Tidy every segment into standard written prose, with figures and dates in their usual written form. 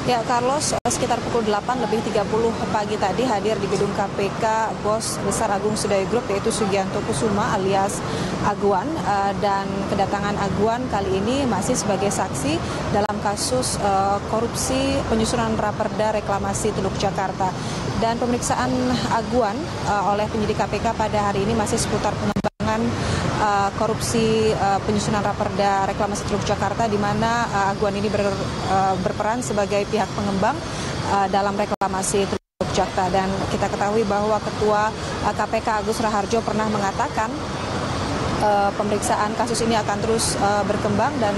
Ya, Carlos, sekitar pukul 8:30 pagi tadi hadir di gedung KPK Bos Besar Agung Sedayo Group yaitu Sugianto Kusuma alias Aguan, dan kedatangan Aguan kali ini masih sebagai saksi dalam kasus korupsi penyusunan Raperda Reklamasi Teluk Jakarta. Dan pemeriksaan Aguan oleh penyidik KPK pada hari ini masih seputar pengembangan korupsi penyusunan Raperda Reklamasi Teluk Jakarta, di mana Aguan ini berperan sebagai pihak pengembang dalam reklamasi Teluk Jakarta. Dan kita ketahui bahwa Ketua KPK Agus Raharjo pernah mengatakan pemeriksaan kasus ini akan terus berkembang dan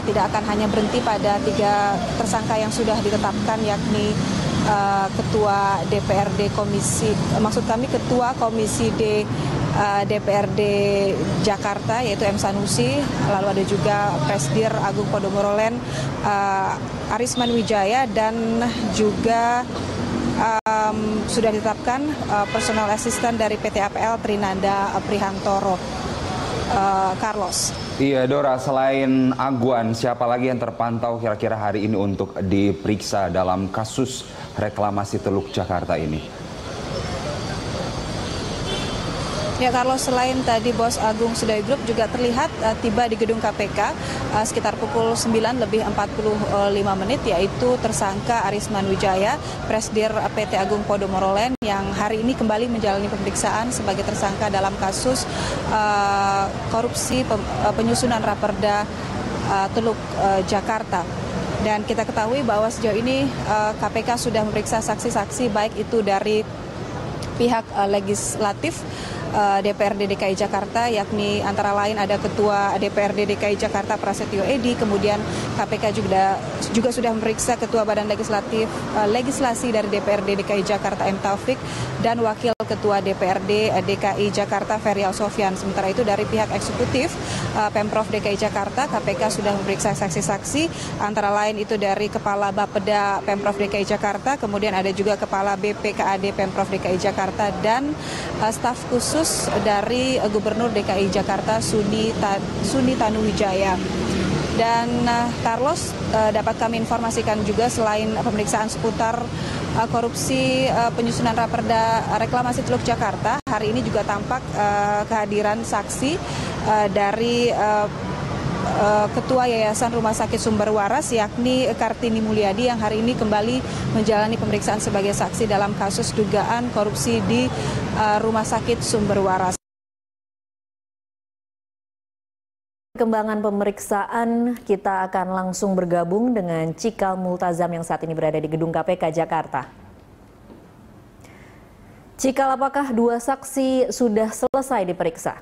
tidak akan hanya berhenti pada 3 tersangka yang sudah ditetapkan, yakni Ketua DPRD Ketua Komisi D DPRD Jakarta yaitu M. Sanusi, lalu ada juga Presdir Agung Podomoro Land Arisman Wijaya, dan juga sudah ditetapkan personal assistant dari PT APL Trinanda Prihantoro. Carlos. Iya, Dora, selain Aguan, siapa lagi yang terpantau kira-kira hari ini untuk diperiksa dalam kasus reklamasi Teluk Jakarta ini? Ya, Carlos, selain tadi Bos Agung Sedayo Group juga terlihat tiba di gedung KPK sekitar pukul 9:45, yaitu tersangka Arisman Wijaya, Presdir PT Agung Podomoro Land, yang hari ini kembali menjalani pemeriksaan sebagai tersangka dalam kasus korupsi penyusunan Raperda Teluk Jakarta. Dan kita ketahui bahwa sejauh ini KPK sudah memeriksa saksi-saksi baik itu dari pihak legislatif DPRD DKI Jakarta, yakni antara lain ada Ketua DPRD DKI Jakarta Prasetyo Edy, kemudian KPK juga sudah memeriksa Ketua Badan Legislasi dari DPRD DKI Jakarta M. Taufik, dan Wakil Ketua DPRD DKI Jakarta Ferial Sofyan. Sementara itu dari pihak eksekutif Pemprov DKI Jakarta, KPK sudah memeriksa saksi-saksi antara lain itu dari Kepala Bapeda Pemprov DKI Jakarta, kemudian ada juga Kepala BPKAD Pemprov DKI Jakarta, dan staf khusus dari Gubernur DKI Jakarta Suni Tanuwijaya. Dan Carlos, dapat kami informasikan juga selain pemeriksaan seputar korupsi penyusunan Raperda Reklamasi Teluk Jakarta, hari ini juga tampak kehadiran saksi dari Ketua Yayasan Rumah Sakit Sumber Waras, yakni Kartini Mulyadi, yang hari ini kembali menjalani pemeriksaan sebagai saksi dalam kasus dugaan korupsi di Rumah Sakit Sumber Waras. Perkembangan pemeriksaan, kita akan langsung bergabung dengan Cikal Multazam yang saat ini berada di gedung KPK Jakarta. Cikal, apakah 2 saksi sudah selesai diperiksa?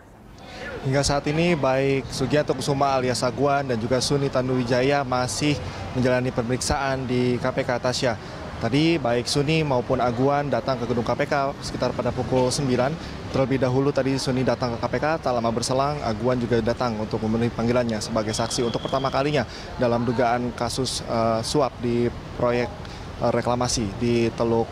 Hingga saat ini baik Sugianto Kusuma alias Aguan dan juga Suni Tanuwijaya masih menjalani pemeriksaan di KPK Tasya. Tadi baik Suni maupun Aguan datang ke gedung KPK sekitar pada pukul 9. Terlebih dahulu tadi Suni datang ke KPK, tak lama berselang Aguan juga datang untuk memenuhi panggilannya sebagai saksi untuk pertama kalinya dalam dugaan kasus suap di proyek reklamasi di Teluk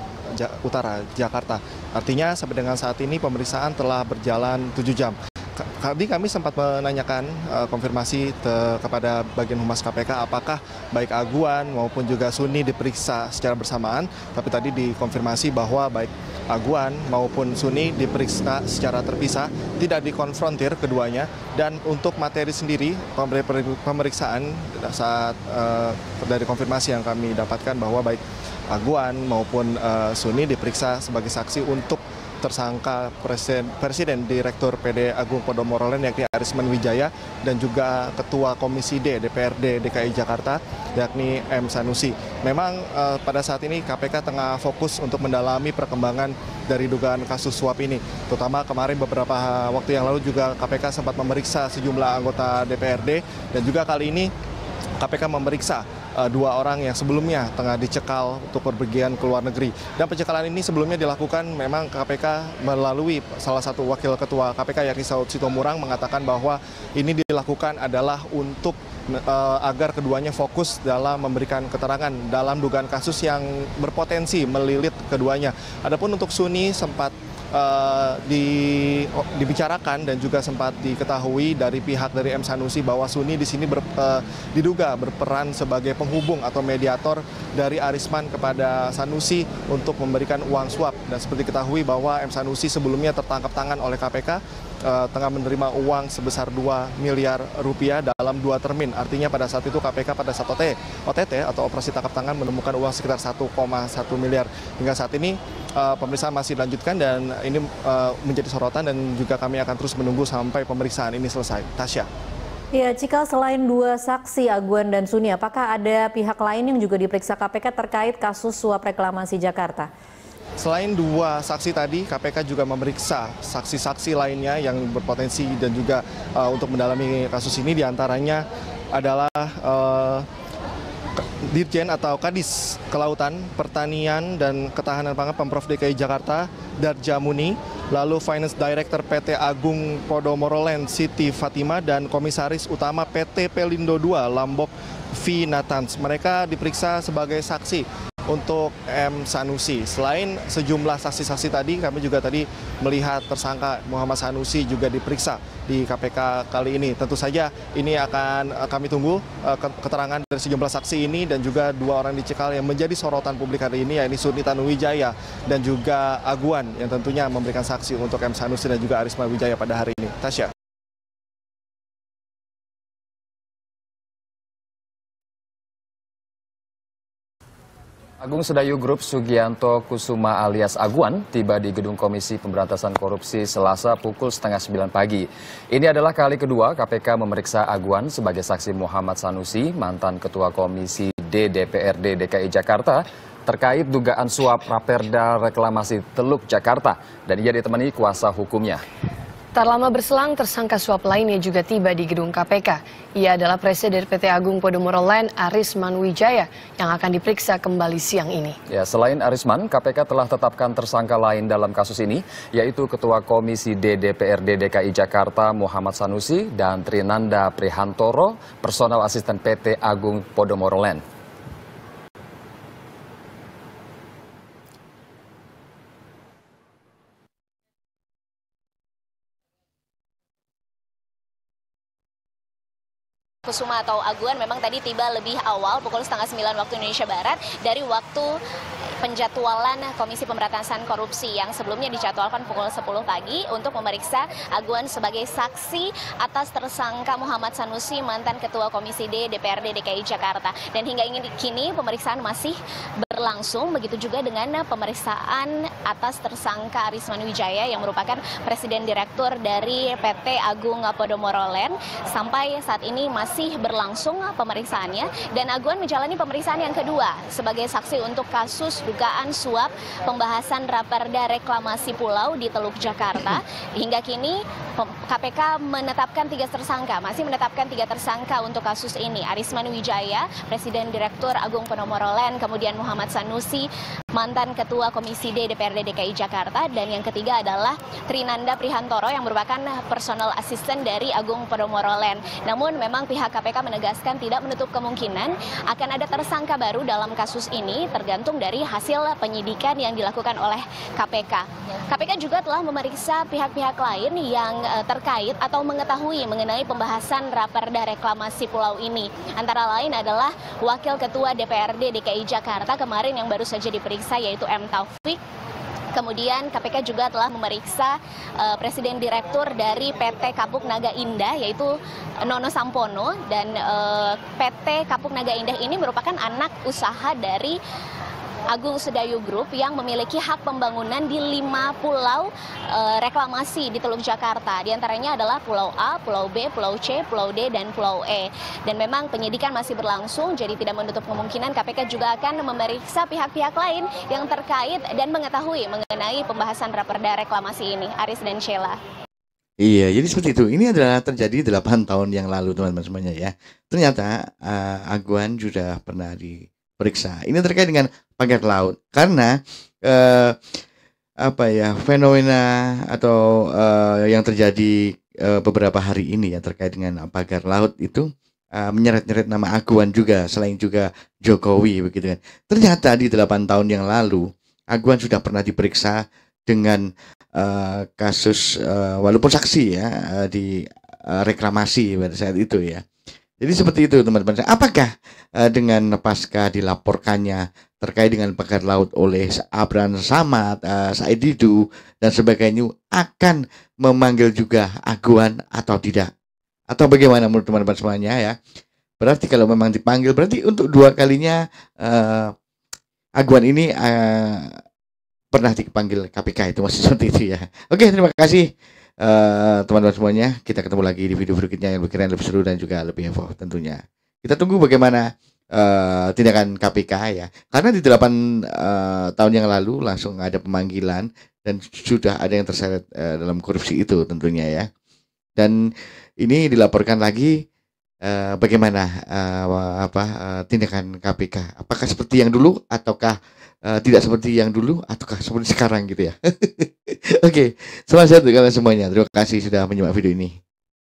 Utara, Jakarta. Artinya sampai dengan saat ini pemeriksaan telah berjalan 7 jam. Tadi kami sempat menanyakan konfirmasi kepada bagian Humas KPK apakah baik Aguan maupun juga Suni diperiksa secara bersamaan, tapi tadi dikonfirmasi bahwa baik Aguan maupun Suni diperiksa secara terpisah, tidak dikonfrontir keduanya. Dan untuk materi sendiri pemeriksaan saat dari konfirmasi yang kami dapatkan bahwa baik Aguan maupun Suni diperiksa sebagai saksi untuk tersangka Presiden Direktur PD Agung Podomoro Land yakni Arisman Wijaya, dan juga Ketua Komisi D DPRD DKI Jakarta yakni M. Sanusi. Memang pada saat ini KPK tengah fokus untuk mendalami perkembangan dari dugaan kasus suap ini. Terutama kemarin beberapa waktu yang lalu juga KPK sempat memeriksa sejumlah anggota DPRD, dan juga kali ini KPK memeriksa 2 orang yang sebelumnya tengah dicekal untuk perpergian ke luar negeri. Dan pencekalan ini sebelumnya dilakukan memang KPK melalui salah satu wakil ketua KPK yakni Saud Sitomorang mengatakan bahwa ini dilakukan adalah untuk agar keduanya fokus dalam memberikan keterangan dalam dugaan kasus yang berpotensi melilit keduanya. Adapun untuk Suni sempat dibicarakan dan juga sempat diketahui dari pihak dari M. Sanusi bahwa Suni di sini diduga berperan sebagai penghubung atau mediator dari Arisman kepada Sanusi untuk memberikan uang suap. Dan seperti diketahui bahwa M. Sanusi sebelumnya tertangkap tangan oleh KPK tengah menerima uang sebesar 2 miliar rupiah dalam 2 termin. Artinya pada saat itu KPK pada saat OTT atau operasi tangkap tangan menemukan uang sekitar 1,1 miliar. Hingga saat ini pemeriksaan masih dilanjutkan dan ini menjadi sorotan dan juga kami akan terus menunggu sampai pemeriksaan ini selesai. Tasya. Ya, Cikal, selain 2 saksi Aguan dan Suni, apakah ada pihak lain yang juga diperiksa KPK terkait kasus suap reklamasi Jakarta? Selain 2 saksi tadi, KPK juga memeriksa saksi-saksi lainnya yang berpotensi dan juga untuk mendalami kasus ini, diantaranya adalah Dirjen atau Kadis Kelautan, Pertanian, dan Ketahanan Pangan Pemprov DKI Jakarta, Darja Muni, lalu Finance Director PT Agung Podomoro Land, Siti Fatima, dan Komisaris Utama PT Pelindo II, Lambok V. Natans. Mereka diperiksa sebagai saksi untuk M. Sanusi. Selain sejumlah saksi-saksi tadi, kami juga tadi melihat tersangka Muhammad Sanusi juga diperiksa di KPK kali ini. Tentu saja ini akan kami tunggu keterangan dari sejumlah saksi ini dan juga 2 orang dicekal yang menjadi sorotan publik hari ini, yaitu Suni Tanuwijaya dan juga Aguan yang tentunya memberikan saksi untuk M. Sanusi dan juga Arisman Wijaya pada hari ini. Tasya. Agung Sedayu Group Sugianto Kusuma alias Aguan tiba di Gedung Komisi Pemberantasan Korupsi Selasa pukul setengah 9 pagi. Ini adalah kali kedua KPK memeriksa Aguan sebagai saksi Muhammad Sanusi, mantan Ketua Komisi D DPRD DKI Jakarta, terkait dugaan suap Raperda Reklamasi Teluk Jakarta, dan ia ditemani kuasa hukumnya. Tak lama berselang, tersangka suap lainnya juga tiba di gedung KPK. Ia adalah Presiden PT Agung Podomoro Land, Arisman Wijaya, yang akan diperiksa kembali siang ini. Ya, selain Arisman, KPK telah tetapkan tersangka lain dalam kasus ini, yaitu Ketua Komisi D DPRD DKI Jakarta Muhammad Sanusi dan Trinanda Prihantoro, personal asisten PT Agung Podomoro Land. Kusuma atau Aguan memang tadi tiba lebih awal pukul setengah 9 waktu Indonesia Barat dari waktu penjadwalan Komisi Pemberantasan Korupsi yang sebelumnya dijadwalkan pukul 10 pagi untuk memeriksa Aguan sebagai saksi atas tersangka Muhammad Sanusi, mantan Ketua Komisi D DPRD DKI Jakarta. Dan hingga kini pemeriksaan masih berlangsung, begitu juga dengan pemeriksaan atas tersangka Arisman Wijaya yang merupakan Presiden Direktur dari PT Agung Podomoro Land. Sampai saat ini masih berlangsung pemeriksaannya dan Aguan menjalani pemeriksaan yang kedua sebagai saksi untuk kasus dugaan suap pembahasan Raperda Reklamasi Pulau di Teluk Jakarta. Hingga kini KPK menetapkan 3 tersangka, masih menetapkan 3 tersangka untuk kasus ini. Arisman Wijaya, Presiden Direktur Agung Podomoro Land, kemudian Muhammad Sanusi, mantan Ketua Komisi D DPRD DKI Jakarta, dan yang ketiga adalah Trinanda Prihantoro yang merupakan personal asisten dari Agung Podomoro Land. Namun memang pihak KPK menegaskan tidak menutup kemungkinan akan ada tersangka baru dalam kasus ini tergantung dari hasil penyidikan yang dilakukan oleh KPK. KPK juga telah memeriksa pihak-pihak lain yang terkait atau mengetahui mengenai pembahasan Raperda Reklamasi Pulau ini. Antara lain adalah Wakil Ketua DPRD DKI Jakarta kemarin yang baru saja diperiksa, yaitu M. Taufik. Kemudian KPK juga telah memeriksa Presiden Direktur dari PT Kapuk Naga Indah, yaitu Nono Sampono, dan PT Kapuk Naga Indah ini merupakan anak usaha dari Agung Sedayu Group yang memiliki hak pembangunan di 5 pulau reklamasi di Teluk Jakarta. Di antaranya adalah Pulau A, Pulau B, Pulau C, Pulau D, dan Pulau E. Dan memang penyidikan masih berlangsung, jadi tidak menutup kemungkinan KPK juga akan memeriksa pihak-pihak lain yang terkait dan mengetahui mengenai pembahasan Raperda Reklamasi ini. Aris dan Sheila. Iya, jadi seperti itu. Ini adalah terjadi 8 tahun yang lalu, teman-teman semuanya ya. Ternyata Aguan sudah pernah diperiksa. Ini terkait dengan pagar laut, karena fenomena atau yang terjadi beberapa hari ini ya terkait dengan pagar laut itu menyeret-nyeret nama Aguan juga, selain juga Jokowi begitu kan. Ternyata di 8 tahun yang lalu Aguan sudah pernah diperiksa dengan kasus walaupun saksi ya di reklamasi pada saat itu ya. Jadi seperti itu teman-teman. Apakah dengan pasca dilaporkannya terkait dengan pagar laut oleh Abraham Samad, Said Didu dan sebagainya akan memanggil juga Aguan atau tidak? Atau bagaimana menurut teman-teman semuanya ya? Berarti kalau memang dipanggil berarti untuk dua kalinya Aguan ini pernah dipanggil KPK itu masih seperti itu ya. Oke, terima kasih teman-teman semuanya. Kita ketemu lagi di video berikutnya yang lebih keren, lebih seru dan juga lebih heboh tentunya. Kita tunggu bagaimana tindakan KPK ya. Karena di 8 tahun yang lalu langsung ada pemanggilan dan sudah ada yang terseret dalam korupsi itu tentunya ya. Dan ini dilaporkan lagi bagaimana tindakan KPK. Apakah seperti yang dulu ataukah tidak seperti yang dulu ataukah seperti sekarang gitu ya. Oke, selamat sehat untuk kalian semuanya. Terima kasih sudah menyimak video ini.